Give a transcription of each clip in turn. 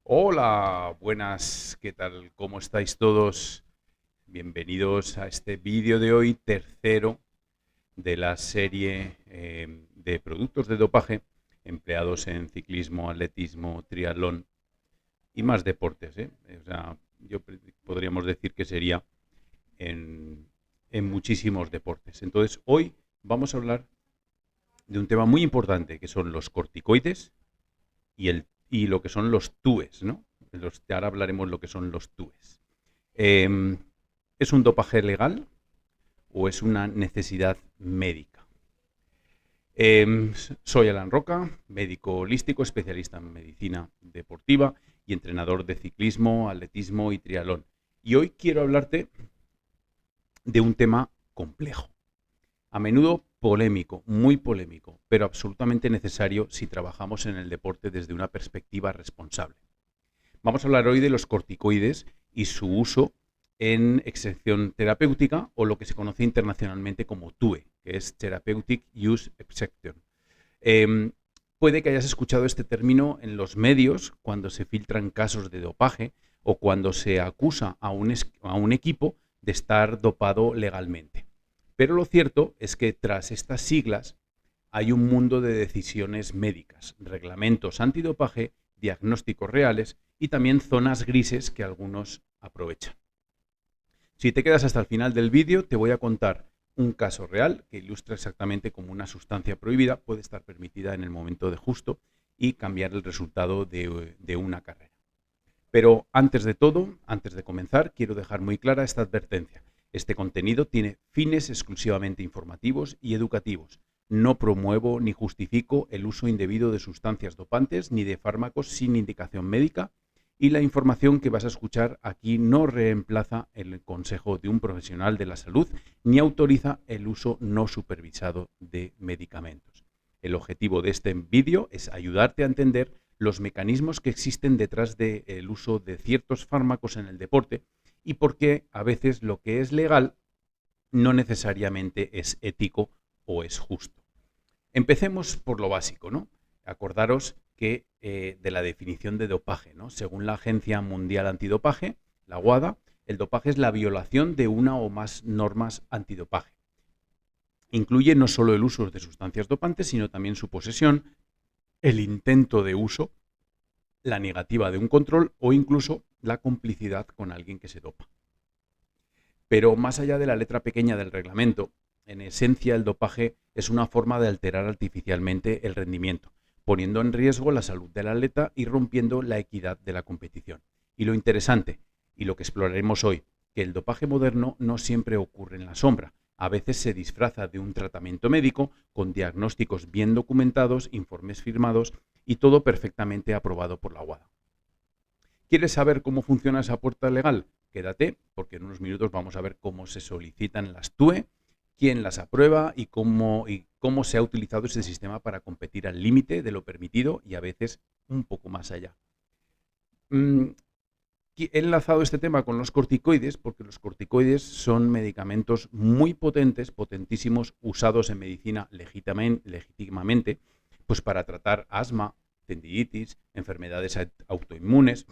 Hola, buenas, ¿qué tal? ¿Cómo estáis todos? Bienvenidos a este vídeo de hoy, tercero de la serie de productos de dopaje empleados en ciclismo, atletismo, triatlón y más deportes, ¿eh? O sea, podríamos decir que sería en muchísimos deportes. Entonces, hoy vamos a hablar de un tema muy importante, que son los corticoides y lo que son los TUEs, ¿no? Ahora hablaremos lo que son los TUEs. ¿Es un dopaje legal o es una necesidad médica? Soy Alan Roca, médico holístico, especialista en medicina deportiva y entrenador de ciclismo, atletismo y triatlón. Y hoy quiero hablarte de un tema complejo, a menudo polémico, muy polémico, pero absolutamente necesario si trabajamos en el deporte desde una perspectiva responsable. Vamos a hablar hoy de los corticoides y su uso en excepción terapéutica, o lo que se conoce internacionalmente como TUE, que es Therapeutic Use Exception. Puede que hayas escuchado este término en los medios cuando se filtran casos de dopaje o cuando se acusa a un equipo de estar dopado legalmente. Pero lo cierto es que tras estas siglas hay un mundo de decisiones médicas, reglamentos antidopaje, diagnósticos reales y también zonas grises que algunos aprovechan. Si te quedas hasta el final del vídeo, te voy a contar un caso real que ilustra exactamente cómo una sustancia prohibida puede estar permitida en el momento de justo y cambiar el resultado de una carrera. Pero antes de todo, antes de comenzar, quiero dejar muy clara esta advertencia. Este contenido tiene fines exclusivamente informativos y educativos. No promuevo ni justifico el uso indebido de sustancias dopantes ni de fármacos sin indicación médica, y la información que vas a escuchar aquí no reemplaza el consejo de un profesional de la salud ni autoriza el uso no supervisado de medicamentos. El objetivo de este vídeo es ayudarte a entender los mecanismos que existen detrás del uso de ciertos fármacos en el deporte y por qué a veces lo que es legal no necesariamente es ético o es justo. Empecemos por lo básico, ¿no? Acordaros que de la definición de dopaje, ¿no? Según la Agencia Mundial Antidopaje, la WADA, el dopaje es la violación de una o más normas antidopaje. Incluye no solo el uso de sustancias dopantes, sino también su posesión, el intento de uso, la negativa de un control o incluso la complicidad con alguien que se dopa. Pero más allá de la letra pequeña del reglamento, en esencia el dopaje es una forma de alterar artificialmente el rendimiento, poniendo en riesgo la salud del atleta y rompiendo la equidad de la competición. Y lo interesante, y lo que exploraremos hoy, que el dopaje moderno no siempre ocurre en la sombra. A veces se disfraza de un tratamiento médico con diagnósticos bien documentados, informes firmados y todo perfectamente aprobado por la WADA. ¿Quieres saber cómo funciona esa puerta legal? Quédate, porque en unos minutos vamos a ver cómo se solicitan las TUE, quién las aprueba y cómo se ha utilizado ese sistema para competir al límite de lo permitido y a veces un poco más allá. He enlazado este tema con los corticoides porque los corticoides son medicamentos muy potentes, potentísimos, usados en medicina legítimamente, pues para tratar asma, tendinitis, enfermedades autoinmunes,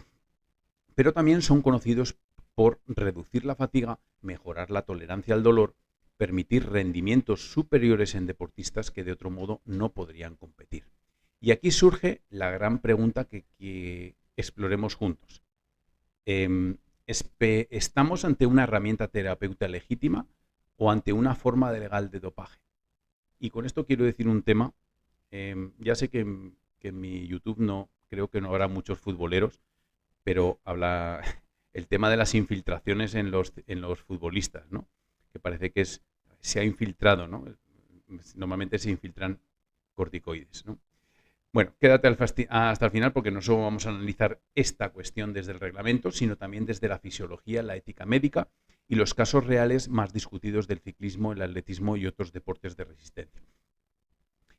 pero también son conocidos por reducir la fatiga, mejorar la tolerancia al dolor, permitir rendimientos superiores en deportistas que de otro modo no podrían competir. Y aquí surge la gran pregunta que exploremos juntos. ¿Estamos ante una herramienta terapéutica legítima o ante una forma legal de dopaje? Y con esto quiero decir un tema. Ya sé que en mi YouTube creo que no habrá muchos futboleros, pero habla el tema de las infiltraciones en los futbolistas, ¿no? Que parece que se ha infiltrado, ¿no? Normalmente se infiltran corticoides, ¿no? Bueno, quédate hasta el final porque no solo vamos a analizar esta cuestión desde el reglamento, sino también desde la fisiología, la ética médica y los casos reales más discutidos del ciclismo, el atletismo y otros deportes de resistencia.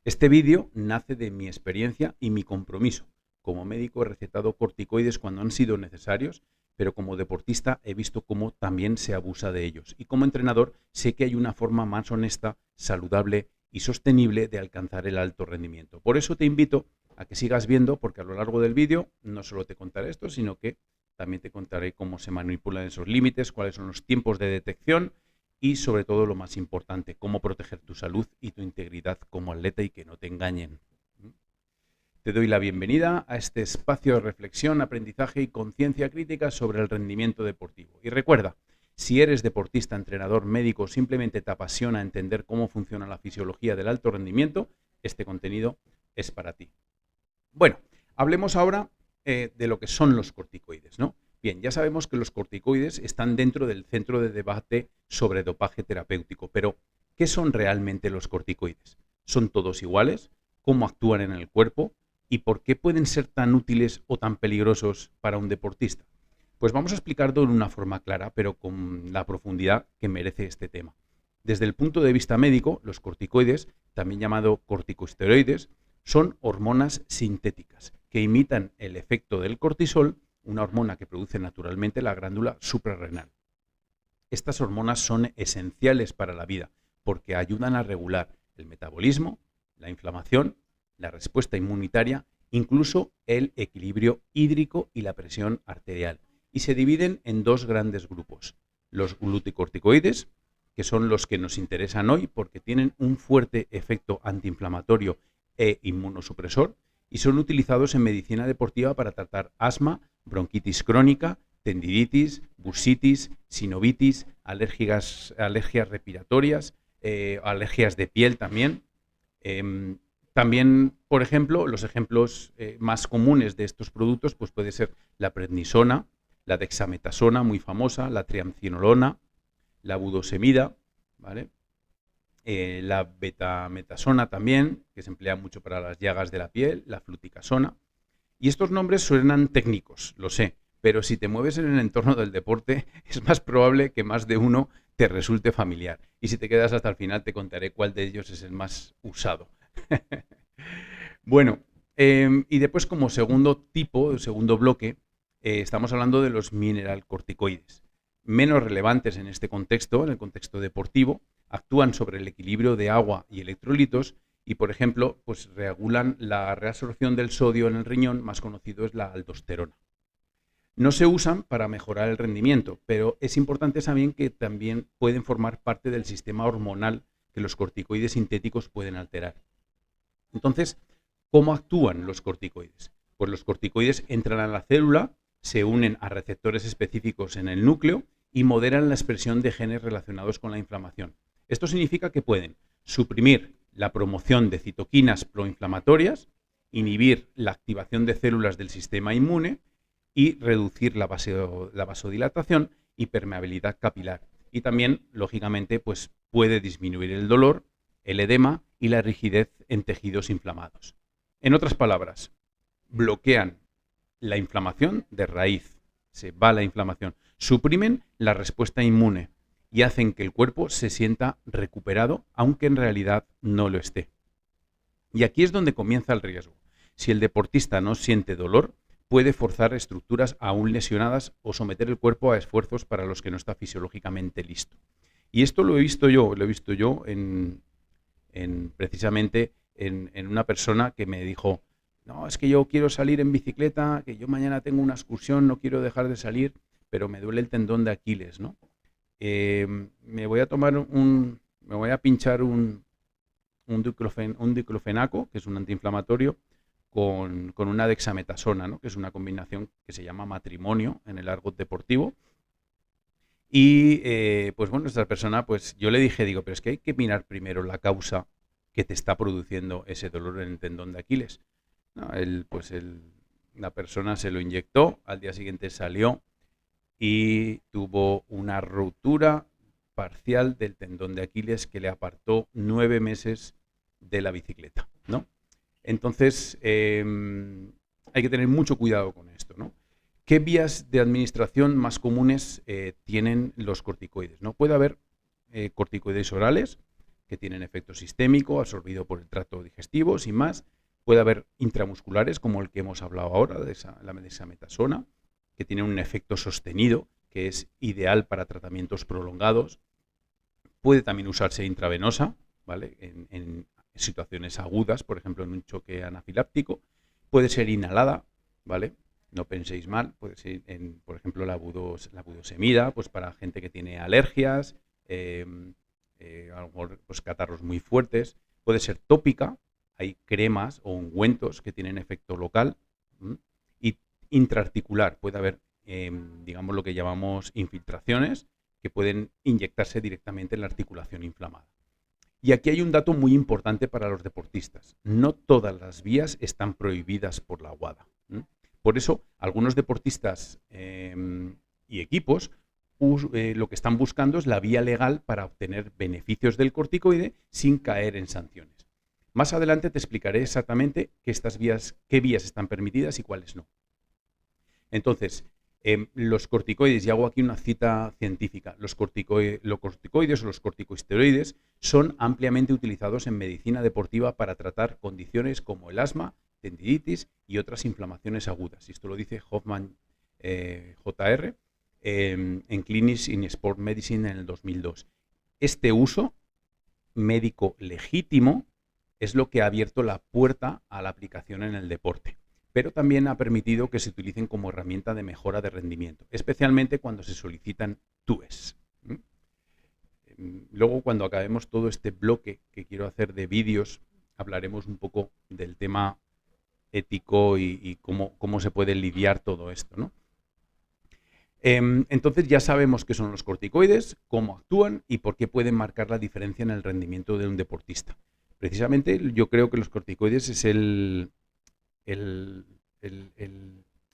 Este vídeo nace de mi experiencia y mi compromiso. Como médico he recetado corticoides cuando han sido necesarios, pero como deportista he visto cómo también se abusa de ellos. Y como entrenador sé que hay una forma más honesta, saludable y sostenible de alcanzar el alto rendimiento. Por eso te invito a que sigas viendo, porque a lo largo del vídeo no solo te contaré esto, sino que también te contaré cómo se manipulan esos límites, cuáles son los tiempos de detección y, sobre todo, lo más importante, cómo proteger tu salud y tu integridad como atleta y que no te engañen. Te doy la bienvenida a este espacio de reflexión, aprendizaje y conciencia crítica sobre el rendimiento deportivo. Y recuerda, si eres deportista, entrenador, médico o simplemente te apasiona entender cómo funciona la fisiología del alto rendimiento, este contenido es para ti. Bueno, hablemos ahora de lo que son los corticoides, ¿no? Bien, ya sabemos que los corticoides están dentro del centro de debate sobre dopaje terapéutico, pero ¿qué son realmente los corticoides? ¿Son todos iguales? ¿Cómo actúan en el cuerpo? ¿Y por qué pueden ser tan útiles o tan peligrosos para un deportista? Pues vamos a explicarlo de una forma clara, pero con la profundidad que merece este tema. Desde el punto de vista médico, los corticoides, también llamados corticosteroides, son hormonas sintéticas que imitan el efecto del cortisol, una hormona que produce naturalmente la glándula suprarrenal. Estas hormonas son esenciales para la vida porque ayudan a regular el metabolismo, la inflamación, la respuesta inmunitaria, incluso el equilibrio hídrico y la presión arterial. Y se dividen en dos grandes grupos. Los glucocorticoides, que son los que nos interesan hoy porque tienen un fuerte efecto antiinflamatorio e inmunosupresor y son utilizados en medicina deportiva para tratar asma, bronquitis crónica, tendinitis, bursitis, sinovitis, alergias respiratorias, alergias de piel también. También, por ejemplo, los ejemplos más comunes de estos productos pues puede ser la prednisona, la dexametasona, muy famosa, la triamcinolona, la budesonida, ¿vale? La betametasona también, que se emplea mucho para las llagas de la piel, la fluticasona. Y estos nombres suenan técnicos, lo sé, pero si te mueves en el entorno del deporte es más probable que más de uno te resulte familiar. Y si te quedas hasta el final te contaré cuál de ellos es el más usado. Bueno, y después como segundo tipo, segundo bloque, estamos hablando de los mineralcorticoides. Menos relevantes en este contexto, en el contexto deportivo, actúan sobre el equilibrio de agua y electrolitos y, por ejemplo, pues regulan la reabsorción del sodio en el riñón, más conocido es la aldosterona. No se usan para mejorar el rendimiento, pero es importante saber que también pueden formar parte del sistema hormonal que los corticoides sintéticos pueden alterar. Entonces, ¿cómo actúan los corticoides? Pues los corticoides entran a la célula, se unen a receptores específicos en el núcleo y moderan la expresión de genes relacionados con la inflamación. Esto significa que pueden suprimir la promoción de citoquinas proinflamatorias, inhibir la activación de células del sistema inmune y reducir la vasodilatación y permeabilidad capilar. Y también, lógicamente, pues puede disminuir el dolor, el edema y la rigidez en tejidos inflamados. En otras palabras, bloquean la inflamación de raíz, se va la inflamación, suprimen la respuesta inmune y hacen que el cuerpo se sienta recuperado, aunque en realidad no lo esté. Y aquí es donde comienza el riesgo. Si el deportista no siente dolor, puede forzar estructuras aún lesionadas o someter el cuerpo a esfuerzos para los que no está fisiológicamente listo. Y esto lo he visto yo precisamente en una persona que me dijo: no, es que yo quiero salir en bicicleta, que yo mañana tengo una excursión, no quiero dejar de salir, pero me duele el tendón de Aquiles, ¿no? Me voy a pinchar un diclofenaco, que es un antiinflamatorio, con una dexametasona, ¿no? Que es una combinación que se llama matrimonio en el argot deportivo. Y pues bueno, esta persona, pues yo le dije, pero es que hay que mirar primero la causa que te está produciendo ese dolor en el tendón de Aquiles. No, la persona se lo inyectó, al día siguiente salió y tuvo una ruptura parcial del tendón de Aquiles que le apartó 9 meses de la bicicleta, ¿no? Entonces, hay que tener mucho cuidado con esto, ¿no? ¿Qué vías de administración más comunes tienen los corticoides, ¿no? Puede haber corticoides orales, que tienen efecto sistémico, absorbido por el tracto digestivo, sin más. Puede haber intramusculares, como el que hemos hablado ahora, de la dexametasona, que tiene un efecto sostenido, que es ideal para tratamientos prolongados. Puede también usarse intravenosa, ¿vale? En situaciones agudas, por ejemplo, en un choque anafiláctico. Puede ser inhalada, ¿vale? No penséis mal, puede ser, por ejemplo, la budosemida, pues para gente que tiene alergias, a lo mejor pues, catarros muy fuertes. Puede ser tópica, hay cremas o ungüentos que tienen efecto local. Y intraarticular, puede haber, digamos, lo que llamamos infiltraciones, que pueden inyectarse directamente en la articulación inflamada. Y aquí hay un dato muy importante para los deportistas. No todas las vías están prohibidas por la WADA. Por eso, algunos deportistas y equipos lo que están buscando es la vía legal para obtener beneficios del corticoide sin caer en sanciones. Más adelante te explicaré exactamente qué vías están permitidas y cuáles no. Entonces, los corticoides, y hago aquí una cita científica, los corticoides o los corticosteroides son ampliamente utilizados en medicina deportiva para tratar condiciones como el asma, tendinitis y otras inflamaciones agudas. Y esto lo dice Hoffman Jr. En Clinics in Sport Medicine en el 2002. Este uso médico legítimo es lo que ha abierto la puerta a la aplicación en el deporte, pero también ha permitido que se utilicen como herramienta de mejora de rendimiento, especialmente cuando se solicitan TUEs. Luego, cuando acabemos todo este bloque que quiero hacer de vídeos, hablaremos un poco del tema ético y cómo se puede lidiar todo esto, ¿no? Entonces ya sabemos qué son los corticoides, cómo actúan y por qué pueden marcar la diferencia en el rendimiento de un deportista. Precisamente yo creo que los corticoides es el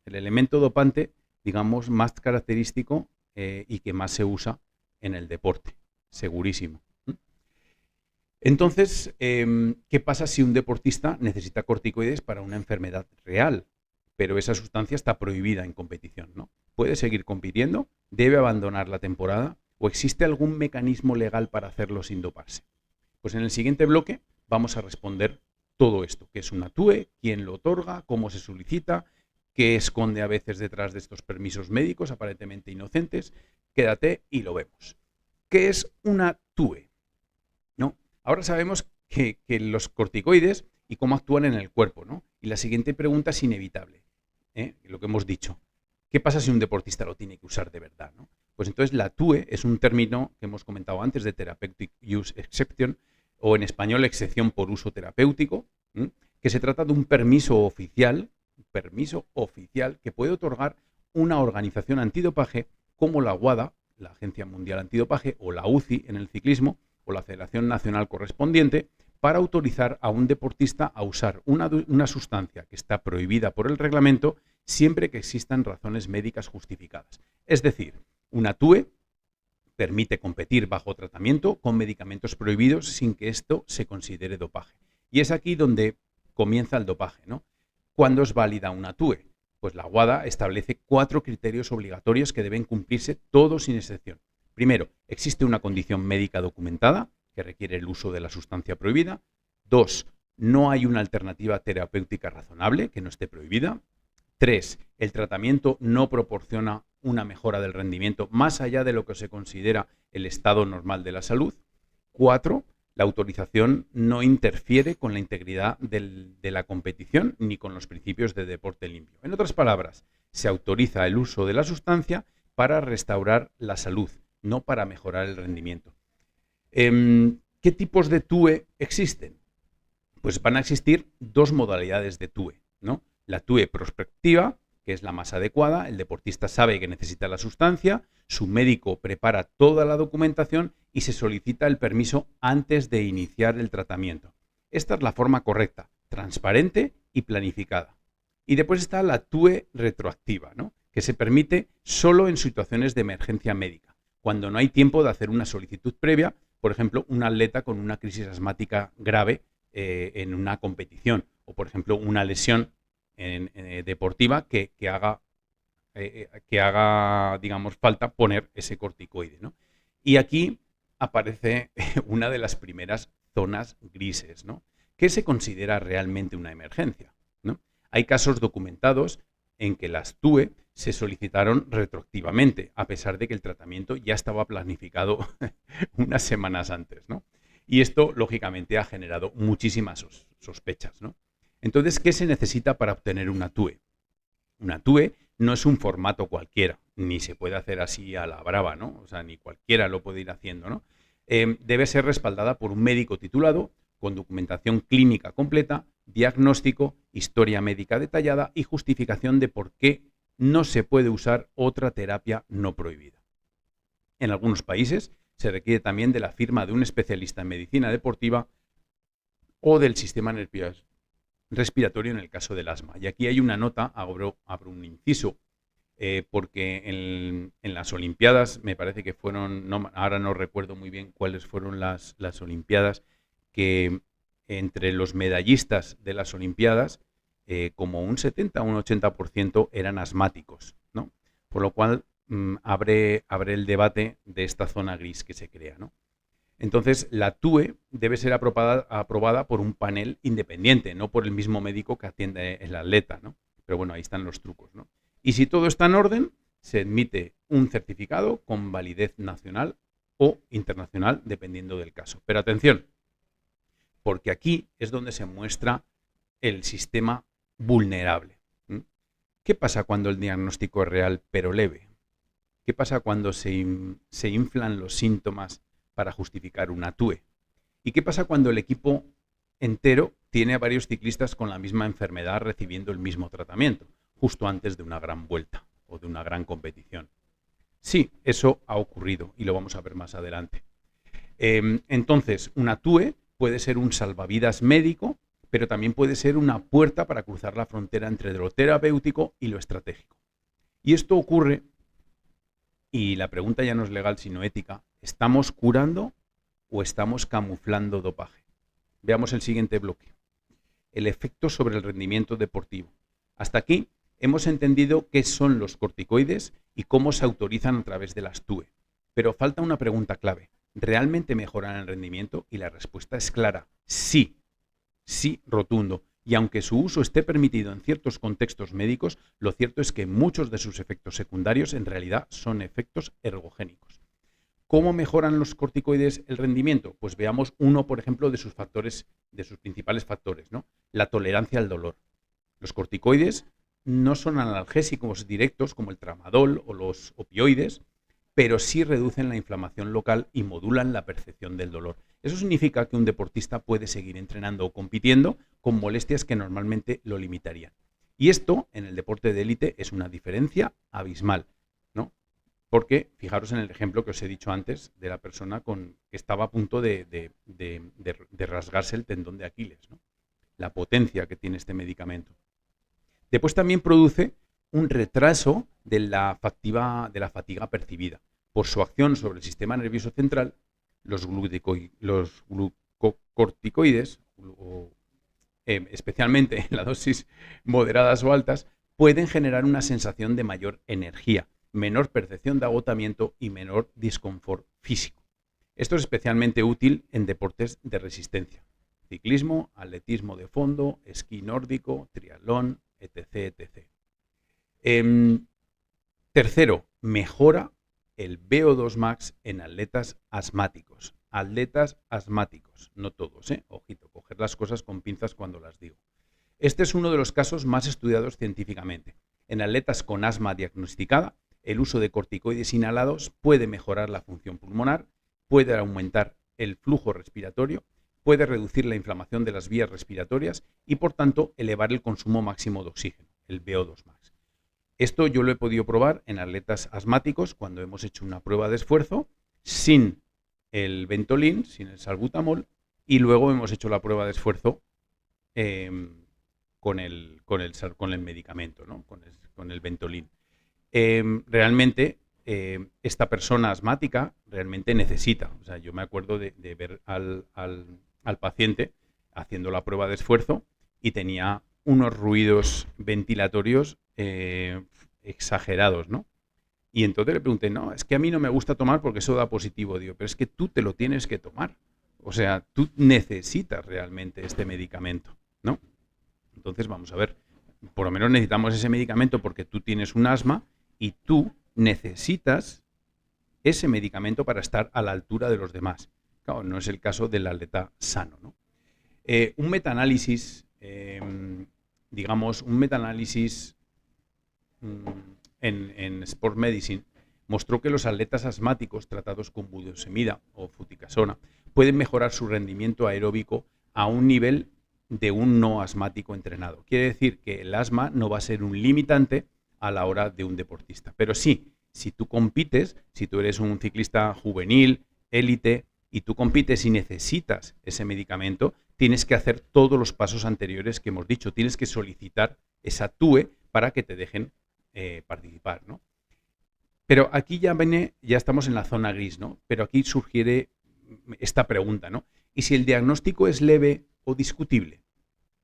elemento dopante, digamos, más característico y que más se usa en el deporte, segurísimo. Entonces, ¿qué pasa si un deportista necesita corticoides para una enfermedad real? Pero esa sustancia está prohibida en competición, ¿no? ¿Puede seguir compitiendo? ¿Debe abandonar la temporada? ¿O existe algún mecanismo legal para hacerlo sin doparse? Pues en el siguiente bloque vamos a responder todo esto. ¿Qué es una TUE? ¿Quién lo otorga? ¿Cómo se solicita? ¿Qué esconde a veces detrás de estos permisos médicos aparentemente inocentes? Quédate y lo vemos. ¿Qué es una TUE? ¿No? Ahora sabemos que los corticoides y cómo actúan en el cuerpo, ¿no? Y la siguiente pregunta es inevitable, lo que hemos dicho. ¿Qué pasa si un deportista lo tiene que usar de verdad, ¿no? Pues entonces la TUE es un término que hemos comentado antes de Therapeutic Use Exception, o en español excepción por uso terapéutico, que se trata de un permiso oficial que puede otorgar una organización antidopaje como la WADA, la Agencia Mundial Antidopaje, o la UCI en el ciclismo, o la Federación Nacional correspondiente, para autorizar a un deportista a usar una sustancia que está prohibida por el reglamento siempre que existan razones médicas justificadas. Es decir, una TUE permite competir bajo tratamiento con medicamentos prohibidos sin que esto se considere dopaje. Y es aquí donde comienza el dopaje, ¿no? ¿Cuándo es válida una TUE? Pues la WADA establece 4 criterios obligatorios que deben cumplirse todos sin excepción. Primero, existe una condición médica documentada que requiere el uso de la sustancia prohibida. 2, no hay una alternativa terapéutica razonable que no esté prohibida. 3, el tratamiento no proporciona una mejora del rendimiento más allá de lo que se considera el estado normal de la salud. 4, la autorización no interfiere con la integridad de la competición ni con los principios de deporte limpio. En otras palabras, se autoriza el uso de la sustancia para restaurar la salud, no para mejorar el rendimiento. ¿Qué tipos de TUE existen? Pues van a existir 2 modalidades de TUE, ¿no? La TUE prospectiva, que es la más adecuada, el deportista sabe que necesita la sustancia, su médico prepara toda la documentación y se solicita el permiso antes de iniciar el tratamiento. Esta es la forma correcta, transparente y planificada. Y después está la TUE retroactiva, ¿no? Que se permite solo en situaciones de emergencia médica, cuando no hay tiempo de hacer una solicitud previa, por ejemplo, un atleta con una crisis asmática grave en una competición, o por ejemplo, una lesión deportiva que haga, digamos, falta poner ese corticoide, ¿no? Y aquí aparece una de las primeras zonas grises, ¿no? ¿Qué se considera realmente una emergencia, ¿no? Hay casos documentados en que las TUE se solicitaron retroactivamente, a pesar de que el tratamiento ya estaba planificado unas semanas antes, ¿no? Y esto, lógicamente, ha generado muchísimas sospechas, ¿no? Entonces, ¿qué se necesita para obtener una TUE? Una TUE no es un formato cualquiera, ni se puede hacer así a la brava, ¿no? O sea, ni cualquiera lo puede ir haciendo, ¿no? Debe ser respaldada por un médico titulado, con documentación clínica completa, diagnóstico, historia médica detallada y justificación de por qué no se puede usar otra terapia no prohibida. En algunos países se requiere también de la firma de un especialista en medicina deportiva o del sistema nervioso respiratorio en el caso del asma. Y aquí hay una nota, abro un inciso, porque en las Olimpiadas, me parece que fueron, no, ahora no recuerdo muy bien cuáles fueron las Olimpiadas, que entre los medallistas de las Olimpiadas, como un 70 o un 80% eran asmáticos, ¿no? Por lo cual abre el debate de esta zona gris que se crea, ¿no? Entonces, la TUE debe ser aprobada por un panel independiente, no por el mismo médico que atiende el atleta, ¿no? Pero bueno, ahí están los trucos, ¿no? Y si todo está en orden, se admite un certificado con validez nacional o internacional, dependiendo del caso. Pero atención, porque aquí es donde se muestra el sistema vulnerable. ¿Qué pasa cuando el diagnóstico es real pero leve? ¿Qué pasa cuando se inflan los síntomas para justificar una TUE? ¿Y qué pasa cuando el equipo entero tiene a varios ciclistas con la misma enfermedad recibiendo el mismo tratamiento, justo antes de una gran vuelta o de una gran competición? Sí, eso ha ocurrido y lo vamos a ver más adelante. Entonces, una TUE puede ser un salvavidas médico, pero también puede ser una puerta para cruzar la frontera entre lo terapéutico y lo estratégico. Y esto ocurre, y la pregunta ya no es legal sino ética, ¿estamos curando o estamos camuflando dopaje? Veamos el siguiente bloque. El efecto sobre el rendimiento deportivo. Hasta aquí hemos entendido qué son los corticoides y cómo se autorizan a través de las TUE. Pero falta una pregunta clave. ¿Realmente mejoran el rendimiento? Y la respuesta es clara. Sí. Sí, rotundo. Y aunque su uso esté permitido en ciertos contextos médicos, lo cierto es que muchos de sus efectos secundarios en realidad son efectos ergogénicos. ¿Cómo mejoran los corticoides el rendimiento? Pues veamos uno, por ejemplo, de sus factores, de sus principales factores, ¿no? La tolerancia al dolor. Los corticoides no son analgésicos directos como el tramadol o los opioides, pero sí reducen la inflamación local y modulan la percepción del dolor. Eso significa que un deportista puede seguir entrenando o compitiendo con molestias que normalmente lo limitarían. Y esto, en el deporte de élite, es una diferencia abismal, ¿no? Porque, fijaros en el ejemplo que os he dicho antes de la persona que estaba a punto de rasgarse el tendón de Aquiles, ¿no? La potencia que tiene este medicamento. Después también produce un retraso de la fatiga percibida. Por su acción sobre el sistema nervioso central, los glucocorticoides, especialmente en las dosis moderadas o altas, pueden generar una sensación de mayor energía, menor percepción de agotamiento y menor disconfort físico. Esto es especialmente útil en deportes de resistencia: ciclismo, atletismo de fondo, esquí nórdico, triatlón, etc. etc. Tercero, mejora el VO2 max en atletas asmáticos. Atletas asmáticos, no todos, ojito, coger las cosas con pinzas cuando las digo. Este es uno de los casos más estudiados científicamente. En atletas con asma diagnosticada, el uso de corticoides inhalados puede mejorar la función pulmonar, puede aumentar el flujo respiratorio, puede reducir la inflamación de las vías respiratorias y, por tanto, elevar el consumo máximo de oxígeno, el VO2 max. Esto yo lo he podido probar en atletas asmáticos cuando hemos hecho una prueba de esfuerzo sin el Ventolin, sin el salbutamol, y luego hemos hecho la prueba de esfuerzo con el medicamento, ¿no? con el Ventolin. Realmente esta persona asmática realmente necesita, o sea, yo me acuerdo de ver al paciente haciendo la prueba de esfuerzo y tenía unos ruidos ventilatorios exagerados, ¿no? Y entonces le pregunté, no, es que a mí no me gusta tomar porque eso da positivo. Digo, pero es que tú te lo tienes que tomar. O sea, tú necesitas realmente este medicamento, ¿no? Entonces, vamos a ver, por lo menos necesitamos ese medicamento porque tú tienes un asma y tú necesitas ese medicamento para estar a la altura de los demás. Claro, no es el caso del atleta sano, ¿no? Un metaanálisis, digamos, un metaanálisis en Sport Medicine mostró que los atletas asmáticos tratados con budesonida o fluticasona pueden mejorar su rendimiento aeróbico a un nivel de un no asmático entrenado. Quiere decir que el asma no va a ser un limitante a la hora de un deportista. Pero sí, si tú compites, si tú eres un ciclista juvenil, élite, y tú compites y necesitas ese medicamento, tienes que hacer todos los pasos anteriores que hemos dicho. Tienes que solicitar esa TUE para que te dejen participar, ¿no? Pero aquí ya estamos en la zona gris, ¿no? Pero aquí sugiere esta pregunta, ¿no? ¿Y si el diagnóstico es leve o discutible?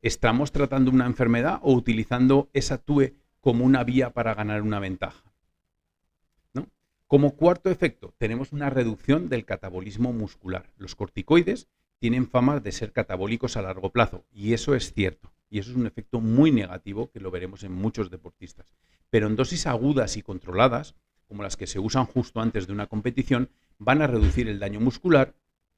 ¿Estamos tratando una enfermedad o utilizando esa TUE como una vía para ganar una ventaja? ¿No? Como cuarto efecto, tenemos una reducción del catabolismo muscular. Los corticoides tienen fama de ser catabólicos a largo plazo, y eso es cierto. Y eso es un efecto muy negativo que lo veremos en muchos deportistas. Pero en dosis agudas y controladas, como las que se usan justo antes de una competición, van a reducir el daño muscular,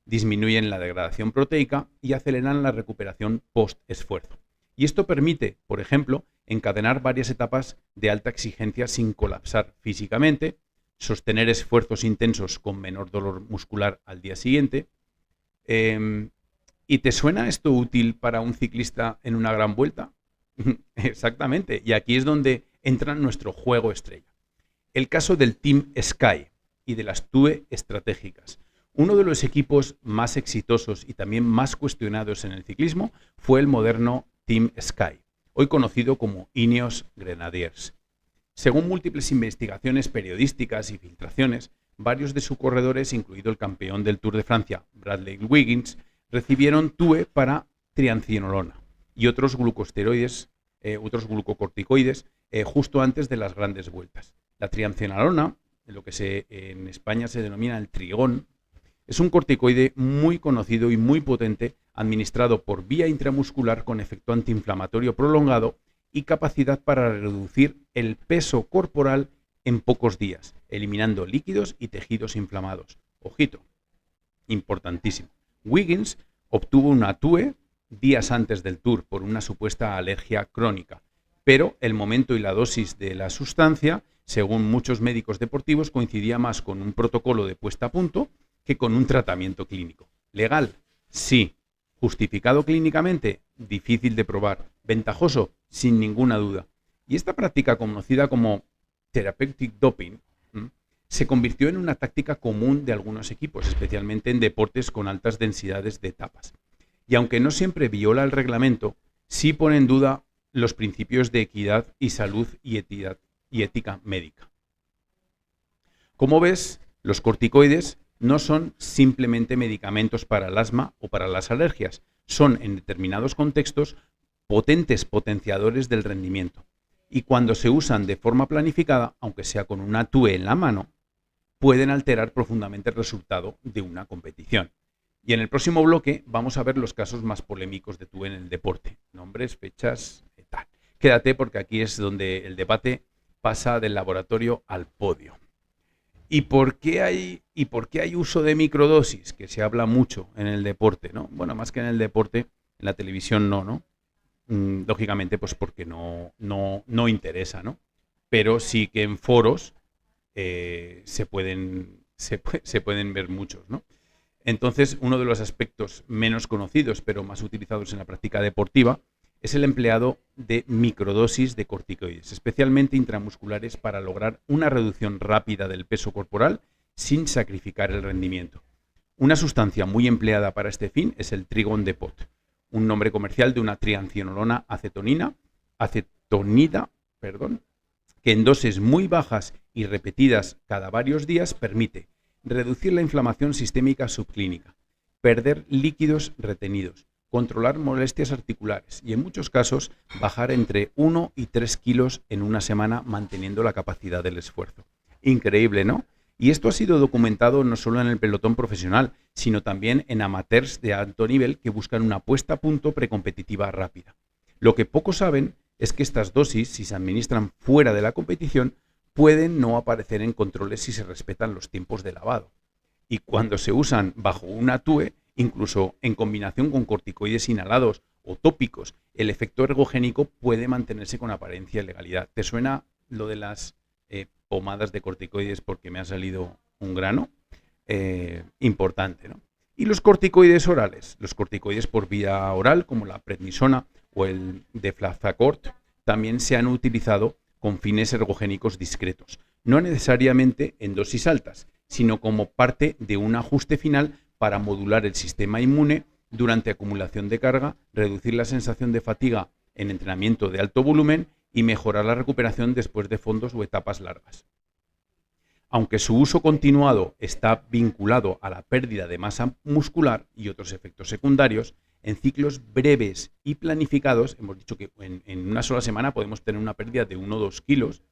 disminuyen la degradación proteica y aceleran la recuperación post-esfuerzo. Y esto permite, por ejemplo, encadenar varias etapas de alta exigencia sin colapsar físicamente, sostener esfuerzos intensos con menor dolor muscular al día siguiente. ¿Y te suena esto útil para un ciclista en una gran vuelta? Exactamente, y aquí es donde entra nuestro juego estrella. El caso del Team Sky y de las TUE estratégicas. Uno de los equipos más exitosos y también más cuestionados en el ciclismo fue el moderno Team Sky, hoy conocido como Ineos Grenadiers. Según múltiples investigaciones periodísticas y filtraciones, varios de sus corredores, incluido el campeón del Tour de Francia, Bradley Wiggins, recibieron TUE para triancinolona y otros glucocorticoides justo antes de las grandes vueltas. La triancinolona, lo que en España se denomina el trigón, es un corticoide muy conocido y muy potente, administrado por vía intramuscular con efecto antiinflamatorio prolongado y capacidad para reducir el peso corporal en pocos días, eliminando líquidos y tejidos inflamados. Ojito, importantísimo. Wiggins obtuvo una TUE días antes del Tour por una supuesta alergia crónica, pero el momento y la dosis de la sustancia, según muchos médicos deportivos, coincidía más con un protocolo de puesta a punto que con un tratamiento clínico. ¿Legal? Sí. ¿Justificado clínicamente? Difícil de probar. ¿Ventajoso? Sin ninguna duda. Y esta práctica, conocida como therapeutic doping, se convirtió en una táctica común de algunos equipos, especialmente en deportes con altas densidades de etapas. Y aunque no siempre viola el reglamento, sí pone en duda los principios de equidad y salud y ética médica. Como ves, los corticoides no son simplemente medicamentos para el asma o para las alergias, son en determinados contextos potentes potenciadores del rendimiento. Y cuando se usan de forma planificada, aunque sea con una TUE en la mano, pueden alterar profundamente el resultado de una competición. Y en el próximo bloque vamos a ver los casos más polémicos de TUE en el deporte. Nombres, fechas, tal. Quédate porque aquí es donde el debate pasa del laboratorio al podio. ¿Y por qué hay uso de microdosis? Que se habla mucho en el deporte, ¿no? Bueno, más que en el deporte, en la televisión no. Lógicamente, pues porque no interesa, ¿no? Pero sí que en foros se pueden ver muchos, ¿no? Entonces, uno de los aspectos menos conocidos, pero más utilizados en la práctica deportiva, es el empleado de microdosis de corticoides, especialmente intramusculares, para lograr una reducción rápida del peso corporal sin sacrificar el rendimiento. Una sustancia muy empleada para este fin es el Trigón de Pot, un nombre comercial de una triancinolona acetonida, que en dosis muy bajas y repetidas cada varios días permite reducir la inflamación sistémica subclínica, perder líquidos retenidos, controlar molestias articulares y en muchos casos bajar entre 1 y 3 kilos en una semana manteniendo la capacidad del esfuerzo. Increíble, ¿no? Y esto ha sido documentado no solo en el pelotón profesional, sino también en amateurs de alto nivel que buscan una puesta a punto precompetitiva rápida. Lo que pocos saben es que estas dosis, si se administran fuera de la competición, pueden no aparecer en controles si se respetan los tiempos de lavado. Y cuando se usan bajo una TUE, incluso en combinación con corticoides inhalados o tópicos, el efecto ergogénico puede mantenerse con apariencia de legalidad. ¿Te suena lo de las pomadas de corticoides porque me ha salido un grano? Importante, ¿no? Y los corticoides orales, los corticoides por vía oral, como la prednisona o el deflazacort, también se han utilizado con fines ergogénicos discretos, no necesariamente en dosis altas, sino como parte de un ajuste final para modular el sistema inmune durante acumulación de carga, reducir la sensación de fatiga en entrenamiento de alto volumen y mejorar la recuperación después de fondos o etapas largas. Aunque su uso continuado está vinculado a la pérdida de masa muscular y otros efectos secundarios, en ciclos breves y planificados, hemos dicho que en una sola semana podemos tener una pérdida de 1 o 2 kilos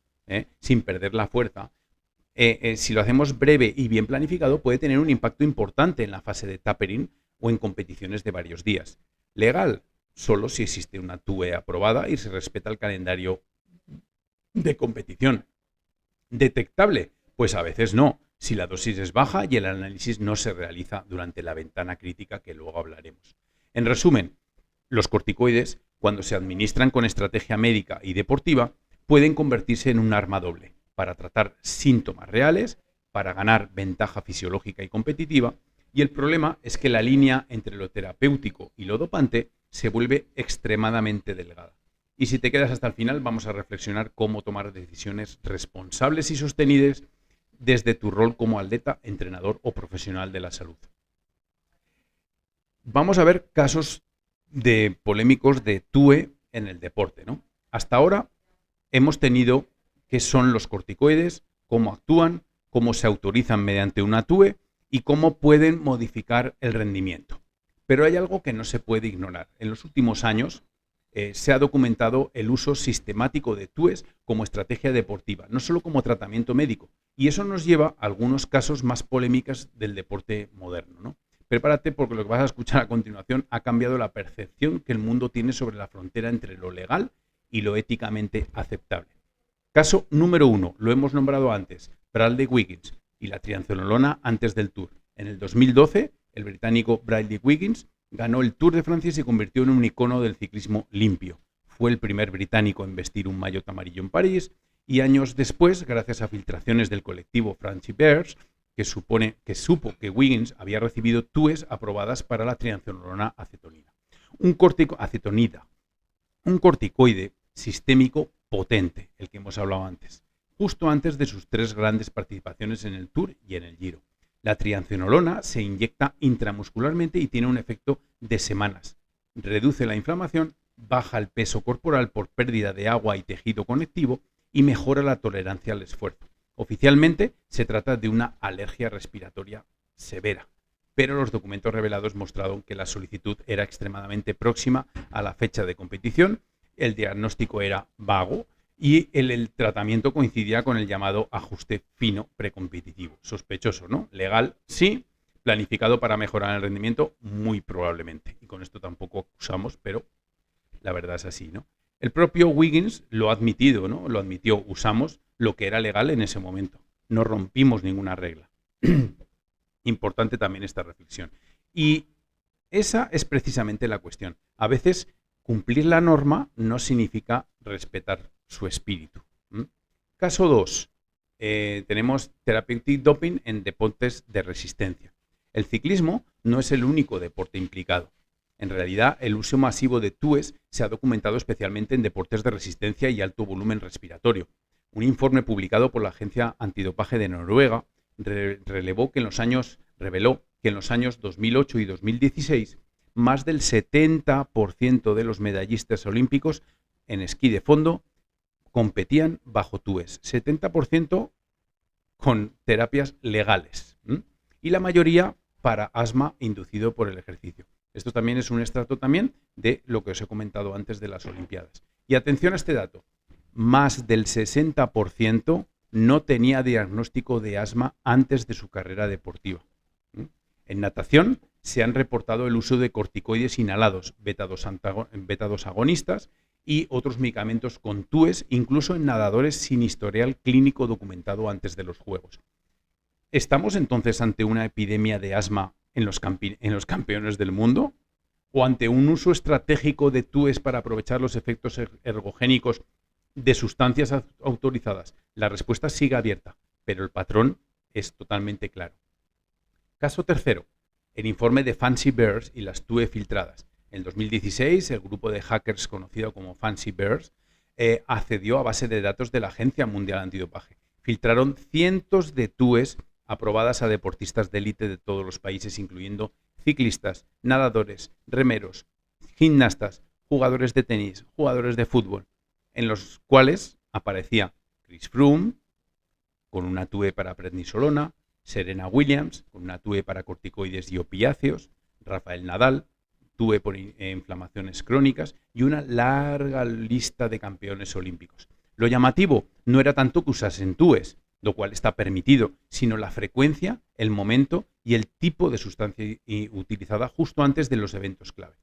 sin perder la fuerza. Si lo hacemos breve y bien planificado, puede tener un impacto importante en la fase de tapering o en competiciones de varios días. Legal, solo si existe una TUE aprobada y se respeta el calendario de competición. Detectable, pues a veces no, si la dosis es baja y el análisis no se realiza durante la ventana crítica que luego hablaremos. En resumen, los corticoides, cuando se administran con estrategia médica y deportiva, pueden convertirse en un arma doble para tratar síntomas reales, para ganar ventaja fisiológica y competitiva, y el problema es que la línea entre lo terapéutico y lo dopante se vuelve extremadamente delgada. Y si te quedas hasta el final, vamos a reflexionar cómo tomar decisiones responsables y sostenidas desde tu rol como atleta, entrenador o profesional de la salud. Vamos a ver casos de polémicos de TUE en el deporte, ¿no? Hasta ahora hemos tenido qué son los corticoides, cómo actúan, cómo se autorizan mediante una TUE y cómo pueden modificar el rendimiento. Pero hay algo que no se puede ignorar. En los últimos años se ha documentado el uso sistemático de TUEs como estrategia deportiva, no solo como tratamiento médico. Y eso nos lleva a algunos casos más polémicos del deporte moderno, ¿no? Prepárate porque lo que vas a escuchar a continuación ha cambiado la percepción que el mundo tiene sobre la frontera entre lo legal y lo éticamente aceptable. Caso número 1, lo hemos nombrado antes, Bradley Wiggins y la trianclonolona antes del Tour. En el 2012, el británico Bradley Wiggins ganó el Tour de Francia y se convirtió en un icono del ciclismo limpio. Fue el primer británico en vestir un maillot amarillo en París y años después, gracias a filtraciones del colectivo Frenchy Bears, que supo que Wiggins había recibido TUEs aprobadas para la trianclonolona acetonida. Un corticoide sistémico potente, el que hemos hablado antes, justo antes de sus 3 grandes participaciones en el Tour y en el Giro. La trianclonolona se inyecta intramuscularmente y tiene un efecto de semanas. Reduce la inflamación, baja el peso corporal por pérdida de agua y tejido conectivo y mejora la tolerancia al esfuerzo. Oficialmente se trata de una alergia respiratoria severa, pero los documentos revelados mostraron que la solicitud era extremadamente próxima a la fecha de competición, el diagnóstico era vago y el tratamiento coincidía con el llamado ajuste fino precompetitivo. Sospechoso, ¿no? Legal, sí. Planificado para mejorar el rendimiento, muy probablemente. Y con esto tampoco acusamos, pero la verdad es así, ¿no? El propio Wiggins lo ha admitido, ¿no? Lo admitió, usamos lo que era legal en ese momento. No rompimos ninguna regla. Importante también esta reflexión. Y esa es precisamente la cuestión. A veces cumplir la norma no significa respetar su espíritu. Caso 2. Tenemos therapeutic doping en deportes de resistencia. El ciclismo no es el único deporte implicado. En realidad, el uso masivo de TUEs se ha documentado especialmente en deportes de resistencia y alto volumen respiratorio. Un informe publicado por la Agencia Antidopaje de Noruega reveló que en los años 2008 y 2016 más del 70% de los medallistas olímpicos en esquí de fondo competían bajo TUEs. 70% con terapias legales. Y la mayoría para asma inducido por el ejercicio. Esto también es un extracto también de lo que os he comentado antes de las Olimpiadas. Y atención a este dato. Más del 60% no tenía diagnóstico de asma antes de su carrera deportiva. En natación se han reportado el uso de corticoides inhalados, beta-2 agonistas y otros medicamentos con TUEs, incluso en nadadores sin historial clínico documentado antes de los Juegos. ¿Estamos entonces ante una epidemia de asma en en los campeones del mundo? ¿O ante un uso estratégico de TUEs para aprovechar los efectos ergogénicos de sustancias autorizadas? La respuesta sigue abierta, pero el patrón es totalmente claro. Caso tercero, el informe de Fancy Bears y las TUE filtradas. En 2016, el grupo de hackers conocido como Fancy Bears accedió a base de datos de la Agencia Mundial Antidopaje. Filtraron cientos de TUEs aprobadas a deportistas de élite de todos los países, incluyendo ciclistas, nadadores, remeros, gimnastas, jugadores de tenis, jugadores de fútbol, en los cuales aparecía Chris Froome con una TUE para prednisolona, Serena Williams con una TUE para corticoides y opiáceos, Rafael Nadal, TUE por inflamaciones crónicas y una larga lista de campeones olímpicos. Lo llamativo no era tanto que usasen TUEs, lo cual está permitido, sino la frecuencia, el momento y el tipo de sustancia utilizada justo antes de los eventos clave.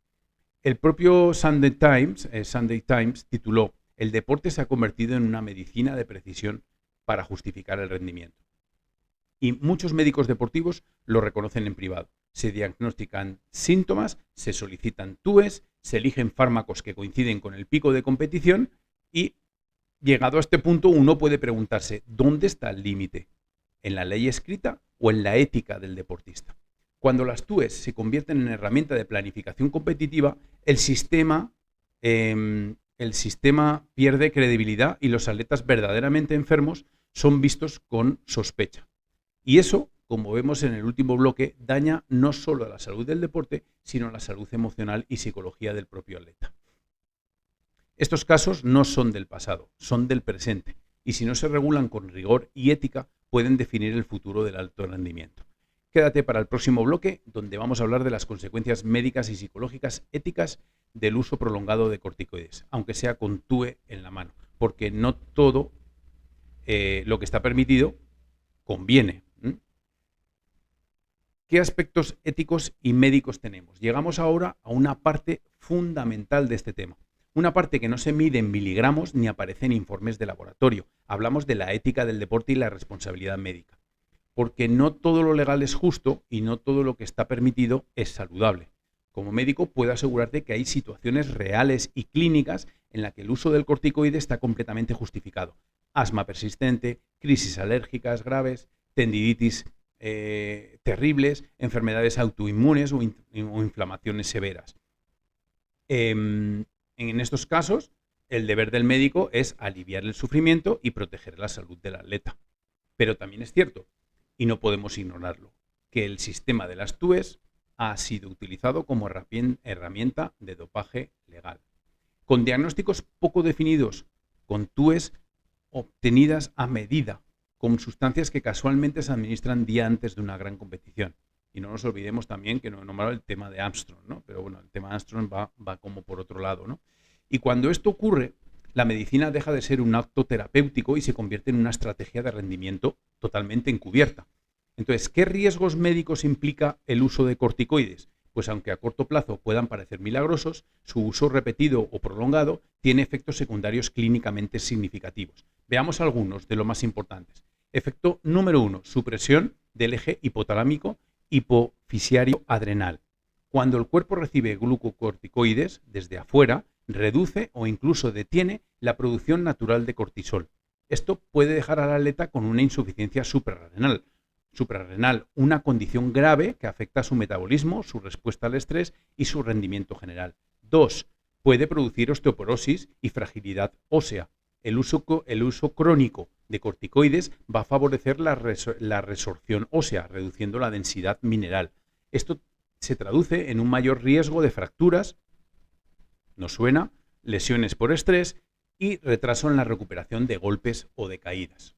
El propio Sunday Times tituló: "El deporte se ha convertido en una medicina de precisión para justificar el rendimiento". Y muchos médicos deportivos lo reconocen en privado. Se diagnostican síntomas, se solicitan TUEs, se eligen fármacos que coinciden con el pico de competición y, llegado a este punto, uno puede preguntarse, ¿dónde está el límite? ¿En la ley escrita o en la ética del deportista? Cuando las TUEs se convierten en herramienta de planificación competitiva, el sistema pierde credibilidad y los atletas verdaderamente enfermos son vistos con sospecha. Y eso, como vemos en el último bloque, daña no solo a la salud del deporte, sino a la salud emocional y psicología del propio atleta. Estos casos no son del pasado, son del presente, y si no se regulan con rigor y ética, pueden definir el futuro del alto rendimiento. Quédate para el próximo bloque, donde vamos a hablar de las consecuencias médicas y psicológicas éticas del uso prolongado de corticoides, aunque sea con TUE en la mano, porque no todo lo que está permitido conviene. ¿Qué aspectos éticos y médicos tenemos? Llegamos ahora a una parte fundamental de este tema. Una parte que no se mide en miligramos ni aparece en informes de laboratorio. Hablamos de la ética del deporte y la responsabilidad médica. Porque no todo lo legal es justo y no todo lo que está permitido es saludable. Como médico puedo asegurarte que hay situaciones reales y clínicas en las que el uso del corticoide está completamente justificado. Asma persistente, crisis alérgicas graves, tendinitis terribles, enfermedades autoinmunes o inflamaciones severas. En estos casos, el deber del médico es aliviar el sufrimiento y proteger la salud del atleta. Pero también es cierto, y no podemos ignorarlo, que el sistema de las TUEs ha sido utilizado como herramienta de dopaje legal. Con diagnósticos poco definidos, con TUEs obtenidas a medida, con sustancias que casualmente se administran día antes de una gran competición. Y no nos olvidemos también que no he nombrado el tema de Armstrong, ¿no? Pero bueno, el tema de Armstrong va como por otro lado, ¿no? Y cuando esto ocurre, la medicina deja de ser un acto terapéutico y se convierte en una estrategia de rendimiento totalmente encubierta. Entonces, ¿qué riesgos médicos implica el uso de corticoides? Pues aunque a corto plazo puedan parecer milagrosos, su uso repetido o prolongado tiene efectos secundarios clínicamente significativos. Veamos algunos de los más importantes. Efecto número 1, supresión del eje hipotalámico hipofisiario adrenal. Cuando el cuerpo recibe glucocorticoides desde afuera, reduce o incluso detiene la producción natural de cortisol. Esto puede dejar al atleta con una insuficiencia suprarrenal, una condición grave que afecta a su metabolismo, su respuesta al estrés y su rendimiento general. 2. Puede producir osteoporosis y fragilidad ósea. El uso crónico de corticoides va a favorecer la resorción ósea, reduciendo la densidad mineral. Esto se traduce en un mayor riesgo de fracturas, ¿nos suena?, lesiones por estrés y retraso en la recuperación de golpes o de caídas.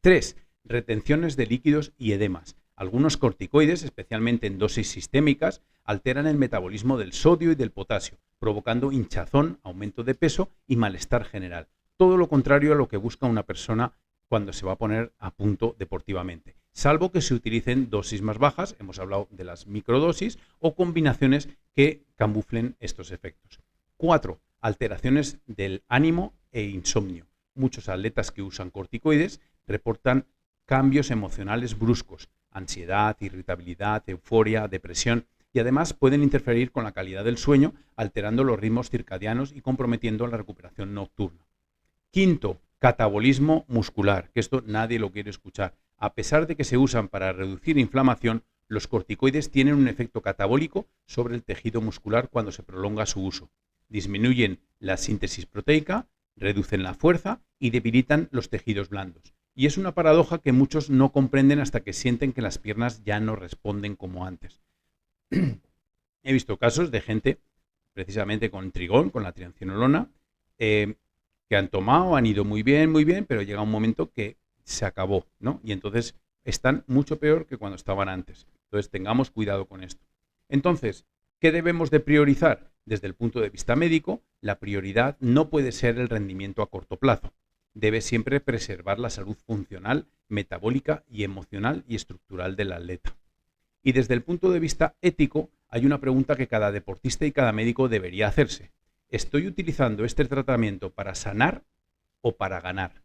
3. Retenciones de líquidos y edemas. Algunos corticoides, especialmente en dosis sistémicas, alteran el metabolismo del sodio y del potasio, provocando hinchazón, aumento de peso y malestar general. Todo lo contrario a lo que busca una persona cuando se va a poner a punto deportivamente, salvo que se utilicen dosis más bajas, hemos hablado de las microdosis, o combinaciones que camuflen estos efectos. 4. Alteraciones del ánimo e insomnio. Muchos atletas que usan corticoides reportan cambios emocionales bruscos, ansiedad, irritabilidad, euforia, depresión, y además pueden interferir con la calidad del sueño, alterando los ritmos circadianos y comprometiendo la recuperación nocturna. Quinto, catabolismo muscular, que esto nadie lo quiere escuchar. A pesar de que se usan para reducir inflamación, los corticoides tienen un efecto catabólico sobre el tejido muscular cuando se prolonga su uso. Disminuyen la síntesis proteica, reducen la fuerza y debilitan los tejidos blandos. Y es una paradoja que muchos no comprenden hasta que sienten que las piernas ya no responden como antes. He visto casos de gente, precisamente con trigón, con la triancinolona, que han tomado, han ido muy bien, pero llega un momento que se acabó, ¿no? Y entonces están mucho peor que cuando estaban antes. Entonces tengamos cuidado con esto. Entonces, ¿qué debemos de priorizar? Desde el punto de vista médico, la prioridad no puede ser el rendimiento a corto plazo. Debe siempre preservar la salud funcional, metabólica y emocional y estructural del atleta. Y desde el punto de vista ético, hay una pregunta que cada deportista y cada médico debería hacerse. ¿Estoy utilizando este tratamiento para sanar o para ganar?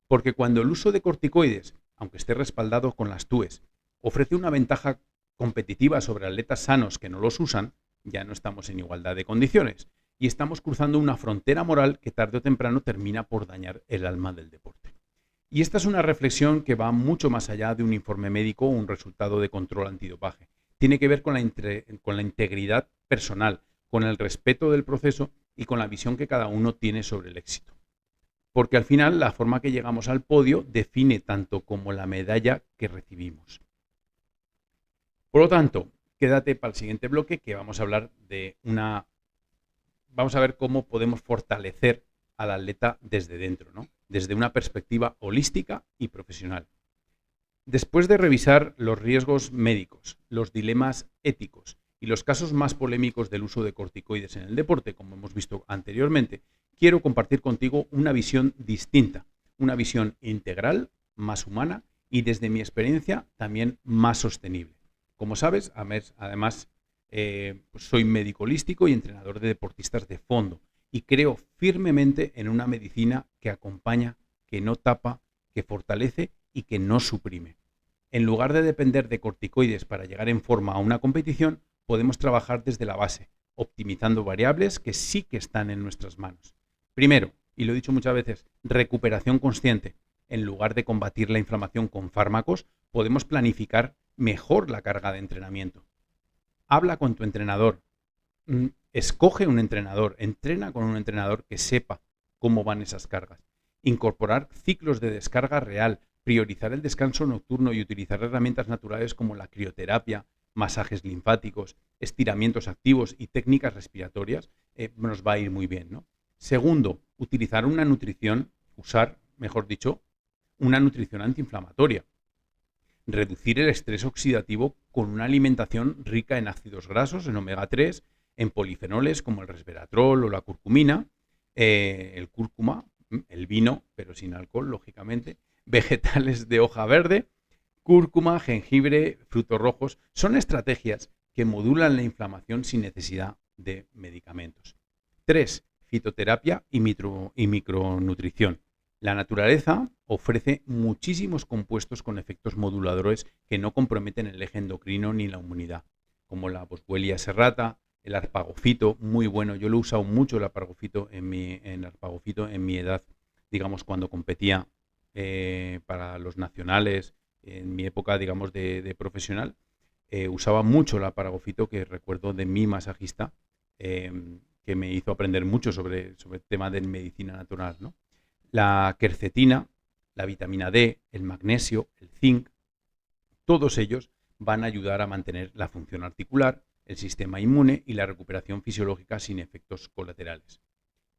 Porque cuando el uso de corticoides, aunque esté respaldado con las TUEs, ofrece una ventaja competitiva sobre atletas sanos que no los usan, ya no estamos en igualdad de condiciones y estamos cruzando una frontera moral que tarde o temprano termina por dañar el alma del deporte. Y esta es una reflexión que va mucho más allá de un informe médico o un resultado de control antidopaje. Tiene que ver con la integridad personal, con el respeto del proceso y con la visión que cada uno tiene sobre el éxito. Porque al final la forma que llegamos al podio define tanto como la medalla que recibimos. Por lo tanto, quédate para el siguiente bloque que vamos a hablar vamos a ver cómo podemos fortalecer al atleta desde dentro, ¿no? Desde una perspectiva holística y profesional. Después de revisar los riesgos médicos, los dilemas éticos y los casos más polémicos del uso de corticoides en el deporte, como hemos visto anteriormente, quiero compartir contigo una visión distinta, una visión integral, más humana y desde mi experiencia también más sostenible. Como sabes, además soy médico holístico y entrenador de deportistas de fondo y creo firmemente en una medicina que acompaña, que no tapa, que fortalece y que no suprime. En lugar de depender de corticoides para llegar en forma a una competición, podemos trabajar desde la base, optimizando variables que sí que están en nuestras manos. Primero, y lo he dicho muchas veces, recuperación consciente. En lugar de combatir la inflamación con fármacos, podemos planificar mejor la carga de entrenamiento. Habla con tu entrenador, escoge un entrenador, entrena con un entrenador que sepa cómo van esas cargas. Incorporar ciclos de descarga real, priorizar el descanso nocturno y utilizar herramientas naturales como la crioterapia, masajes linfáticos, estiramientos activos y técnicas respiratorias, nos va a ir muy bien, ¿no? Segundo, usar una nutrición antiinflamatoria. Reducir el estrés oxidativo con una alimentación rica en ácidos grasos, en omega 3, en polifenoles como el resveratrol o la curcumina, el cúrcuma, el vino, pero sin alcohol, lógicamente, vegetales de hoja verde, cúrcuma, jengibre, frutos rojos. Son estrategias que modulan la inflamación sin necesidad de medicamentos. 3. Fitoterapia y micronutrición. La naturaleza ofrece muchísimos compuestos con efectos moduladores que no comprometen el eje endocrino ni la inmunidad, como la Boswellia serrata, el arpagofito, muy bueno. Yo lo he usado mucho el arpagofito en mi edad, digamos, cuando competía para los nacionales, en mi época, digamos, de profesional. Usaba mucho el arpagofito, que recuerdo de mi masajista, que me hizo aprender mucho sobre el tema de medicina natural, ¿no? La quercetina, la vitamina D, el magnesio, el zinc, todos ellos van a ayudar a mantener la función articular, el sistema inmune y la recuperación fisiológica sin efectos colaterales.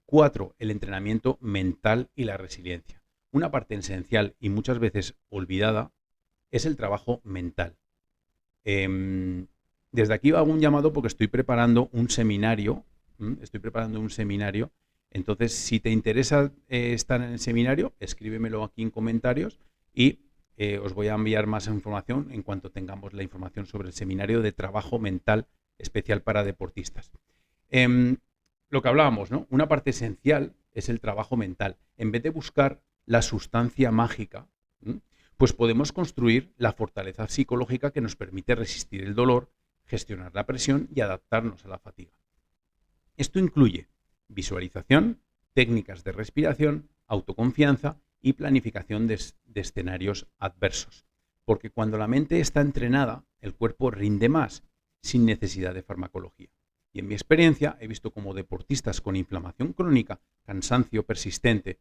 4. El entrenamiento mental y la resiliencia. Una parte esencial y muchas veces olvidada es el trabajo mental. Desde aquí hago un llamado porque estoy preparando un seminario. Entonces, si te interesa estar en el seminario, escríbemelo aquí en comentarios y os voy a enviar más información en cuanto tengamos la información sobre el seminario de trabajo mental especial para deportistas. Lo que hablábamos, ¿no? Una parte esencial es el trabajo mental. En vez de buscar la sustancia mágica, pues podemos construir la fortaleza psicológica que nos permite resistir el dolor, gestionar la presión y adaptarnos a la fatiga. Esto incluye visualización, técnicas de respiración, autoconfianza y planificación de escenarios adversos. Porque cuando la mente está entrenada, el cuerpo rinde más, sin necesidad de farmacología. Y en mi experiencia he visto cómo deportistas con inflamación crónica, cansancio persistente,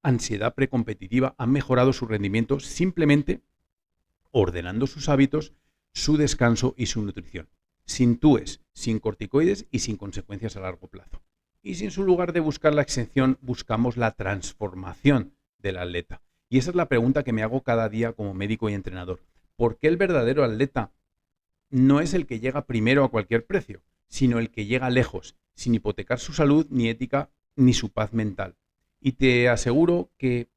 ansiedad precompetitiva han mejorado su rendimiento simplemente ordenando sus hábitos, su descanso y su nutrición, sin TUEs, sin corticoides y sin consecuencias a largo plazo. Y si en su lugar de buscar la exención buscamos la transformación del atleta. Y esa es la pregunta que me hago cada día como médico y entrenador. ¿Por qué el verdadero atleta no es el que llega primero a cualquier precio, sino el que llega lejos, sin hipotecar su salud, ni ética, ni su paz mental? Y te aseguro que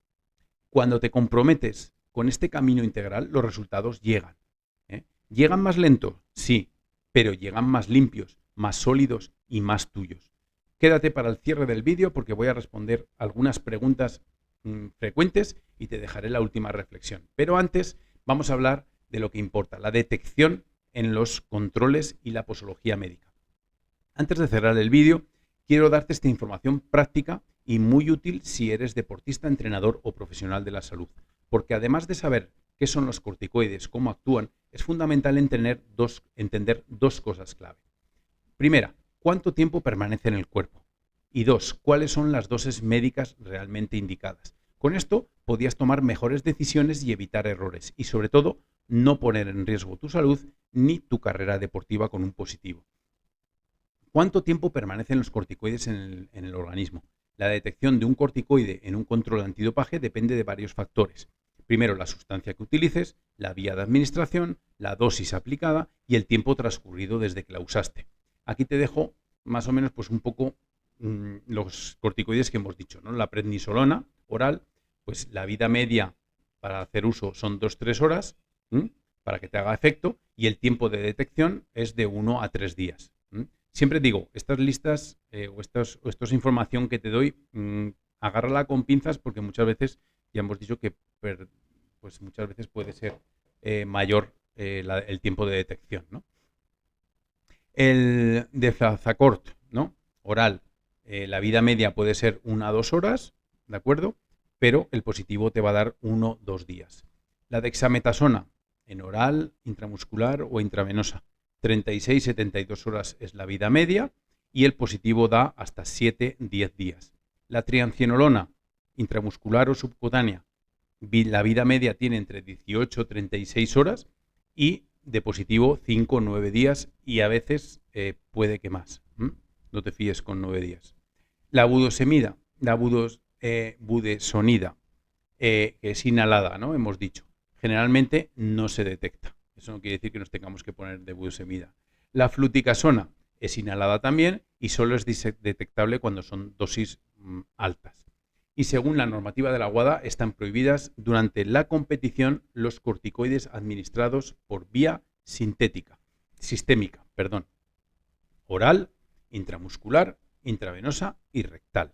cuando te comprometes con este camino integral, los resultados llegan. ¿Llegan más lento? Sí, pero llegan más limpios, más sólidos y más tuyos. Quédate para el cierre del vídeo porque voy a responder algunas preguntas frecuentes y te dejaré la última reflexión. Pero antes vamos a hablar de lo que importa, la detección en los controles y la posología médica. Antes de cerrar el vídeo, quiero darte esta información práctica y muy útil si eres deportista, entrenador o profesional de la salud. Porque además de saber qué son los corticoides, cómo actúan, es fundamental entender dos cosas clave. Primera, ¿cuánto tiempo permanece en el cuerpo? Y dos, ¿cuáles son las dosis médicas realmente indicadas? Con esto podías tomar mejores decisiones y evitar errores. Y sobre todo, no poner en riesgo tu salud ni tu carrera deportiva con un positivo. ¿Cuánto tiempo permanecen los corticoides en el organismo? La detección de un corticoide en un control antidopaje depende de varios factores. Primero, la sustancia que utilices, la vía de administración, la dosis aplicada y el tiempo transcurrido desde que la usaste. Aquí te dejo más o menos pues un poco los corticoides que hemos dicho, ¿no? La prednisolona oral, pues la vida media para hacer uso son 2-3 horas para que te haga efecto y el tiempo de detección es de 1 a 3 días. Siempre digo, estas listas o esta información que te doy, agárrala con pinzas porque muchas veces, ya hemos dicho que pues muchas veces puede ser mayor el tiempo de detección, ¿no? El Deflazacort, ¿no? Oral, la vida media puede ser 1 a 2 horas, ¿de acuerdo? Pero el positivo te va a dar 1-2 días. La dexametasona, en oral, intramuscular o intravenosa, 36-72 horas es la vida media y el positivo da hasta 7-10 días. La triancinolona, intramuscular o subcutánea, la vida media tiene entre 18-36 horas y de positivo 5-9 días y a veces puede que más. No te fíes con 9 días. La budesonida, que es inhalada, ¿no? Hemos dicho. Generalmente no se detecta. Eso no quiere decir que nos tengamos que poner de budesonida. La fluticasona es inhalada también y solo es detectable cuando son dosis altas. Y según la normativa de la WADA, están prohibidas durante la competición los corticoides administrados por vía sistémica, oral, intramuscular, intravenosa y rectal.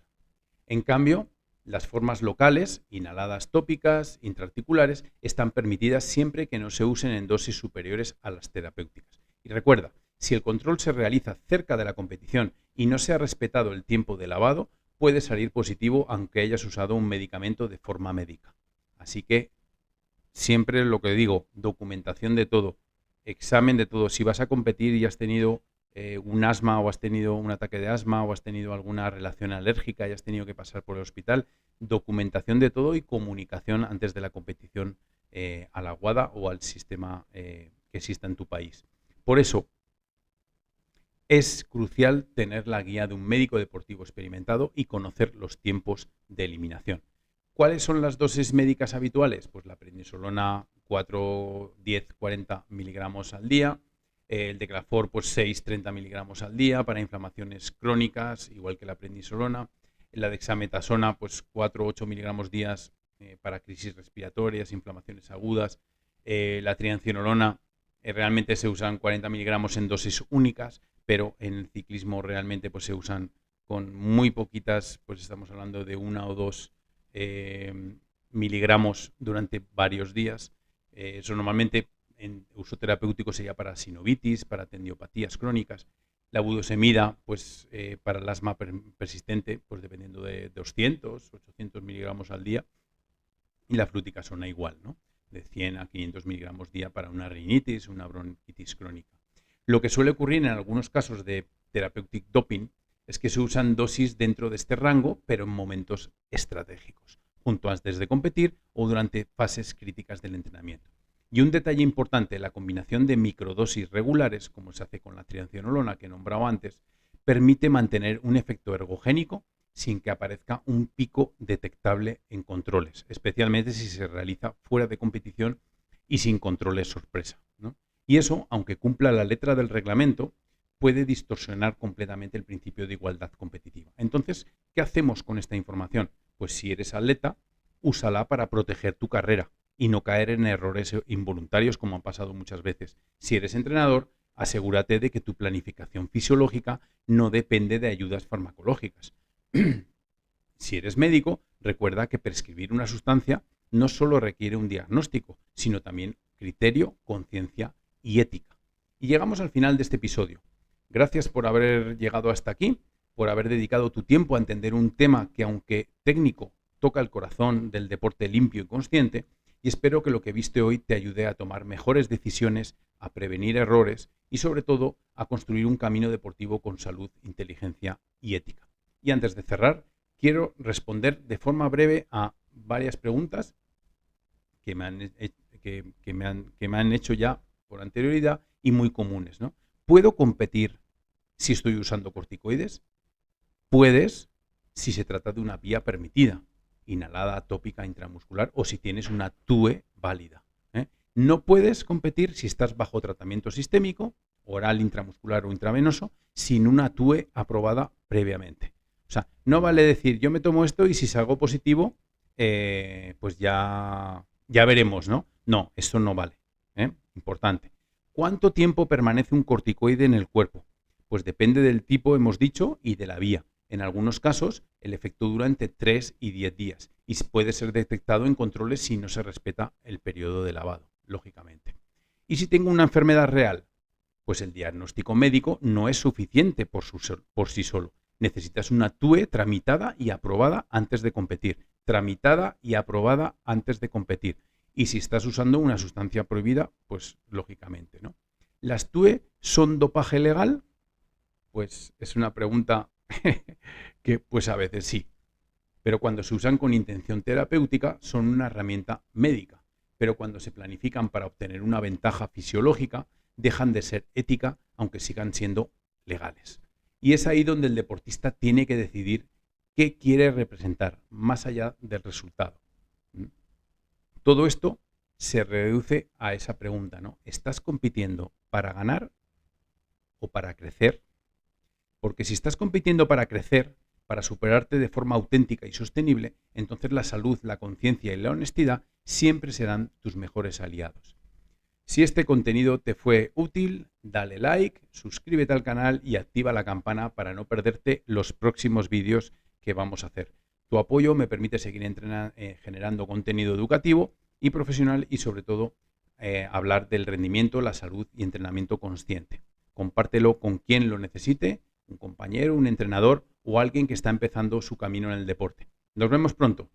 En cambio, las formas locales, inhaladas tópicas, intraarticulares, están permitidas siempre que no se usen en dosis superiores a las terapéuticas. Y recuerda, si el control se realiza cerca de la competición y no se ha respetado el tiempo de lavado, puede salir positivo aunque hayas usado un medicamento de forma médica. Así que siempre lo que digo, documentación de todo, examen de todo. Si vas a competir y has tenido un asma o has tenido un ataque de asma o has tenido alguna relación alérgica y has tenido que pasar por el hospital, documentación de todo y comunicación antes de la competición a la WADA o al sistema que exista en tu país. Por eso, es crucial tener la guía de un médico deportivo experimentado y conocer los tiempos de eliminación. ¿Cuáles son las dosis médicas habituales? Pues la prednisolona 4, 10, 40 miligramos al día, el Declafor pues 6, 30 miligramos al día para inflamaciones crónicas, igual que la prednisolona, la dexametasona pues 4, 8 miligramos días para crisis respiratorias, inflamaciones agudas, la triancinolona realmente se usan 40 miligramos en dosis únicas, pero en el ciclismo realmente pues se usan con muy poquitas, pues estamos hablando de 1 o 2 miligramos durante varios días. Eso normalmente en uso terapéutico sería para sinovitis, para tendinopatías crónicas. La budosemida, pues para el asma persistente, pues dependiendo de 200, 800 miligramos al día. Y la fluticasona igual, ¿no? De 100 a 500 miligramos día para una rinitis, una bronquitis crónica. Lo que suele ocurrir en algunos casos de therapeutic doping es que se usan dosis dentro de este rango, pero en momentos estratégicos, junto antes de competir o durante fases críticas del entrenamiento. Y un detalle importante, la combinación de microdosis regulares, como se hace con la triancinolona que he nombrado antes, permite mantener un efecto ergogénico sin que aparezca un pico detectable en controles, especialmente si se realiza fuera de competición y sin controles sorpresa, ¿no? Y eso, aunque cumpla la letra del reglamento, puede distorsionar completamente el principio de igualdad competitiva. Entonces, ¿qué hacemos con esta información? Pues si eres atleta, úsala para proteger tu carrera y no caer en errores involuntarios como han pasado muchas veces. Si eres entrenador, asegúrate de que tu planificación fisiológica no depende de ayudas farmacológicas. Si eres médico, recuerda que prescribir una sustancia no solo requiere un diagnóstico, sino también criterio, conciencia y ética. Y llegamos al final de este episodio. Gracias por haber llegado hasta aquí, por haber dedicado tu tiempo a entender un tema que, aunque técnico, toca el corazón del deporte limpio y consciente, y espero que lo que viste hoy te ayude a tomar mejores decisiones, a prevenir errores y, sobre todo, a construir un camino deportivo con salud, inteligencia y ética. Y antes de cerrar, quiero responder de forma breve a varias preguntas que me han hecho ya por anterioridad y muy comunes, ¿no? ¿Puedo competir si estoy usando corticoides? Puedes si se trata de una vía permitida, inhalada, tópica, intramuscular, o si tienes una TUE válida, ¿eh? No puedes competir si estás bajo tratamiento sistémico, oral, intramuscular o intravenoso, sin una TUE aprobada previamente. O sea, no vale decir, yo me tomo esto y si salgo positivo, pues ya veremos, ¿no? No, eso no vale, ¿eh? Importante. ¿Cuánto tiempo permanece un corticoide en el cuerpo? Pues depende del tipo, hemos dicho, y de la vía. En algunos casos, el efecto dura entre 3 y 10 días y puede ser detectado en controles si no se respeta el periodo de lavado, lógicamente. ¿Y si tengo una enfermedad real? Pues el diagnóstico médico no es suficiente por sí solo. Necesitas una TUE tramitada y aprobada antes de competir. Tramitada y aprobada antes de competir. Y si estás usando una sustancia prohibida, pues lógicamente, ¿no? ¿Las TUE son dopaje legal? Pues es una pregunta que pues a veces sí. Pero cuando se usan con intención terapéutica son una herramienta médica. Pero cuando se planifican para obtener una ventaja fisiológica, dejan de ser ética, aunque sigan siendo legales. Y es ahí donde el deportista tiene que decidir qué quiere representar, más allá del resultado. Todo esto se reduce a esa pregunta, ¿no? ¿Estás compitiendo para ganar o para crecer? Porque si estás compitiendo para crecer, para superarte de forma auténtica y sostenible, entonces la salud, la conciencia y la honestidad siempre serán tus mejores aliados. Si este contenido te fue útil, dale like, suscríbete al canal y activa la campana para no perderte los próximos vídeos que vamos a hacer. Tu apoyo me permite seguir generando contenido educativo y profesional y sobre todo hablar del rendimiento, la salud y entrenamiento consciente. Compártelo con quien lo necesite, un compañero, un entrenador o alguien que está empezando su camino en el deporte. Nos vemos pronto.